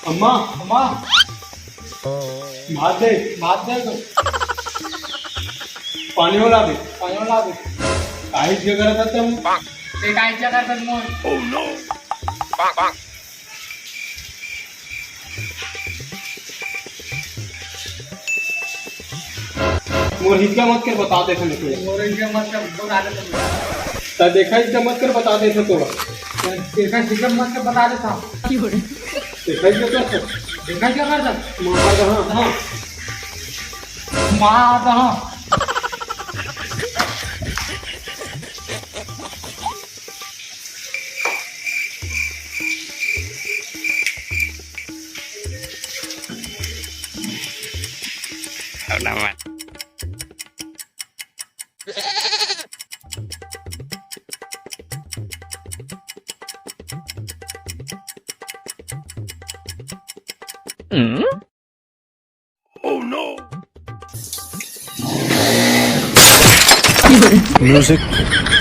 अम्मा अम्मा भात दे तो पाणी वाला दे काहीच हे करत असतं मग ते काय करतात मग मोर हिचका मत कर बता देते ना तुझे मोर इनके मत कर बता देता ता देखा हिचका मत कर बता देते तो देखा शिकम मत कर बता देता देखा हिचका कर देखा क्या करतात मार मार Music.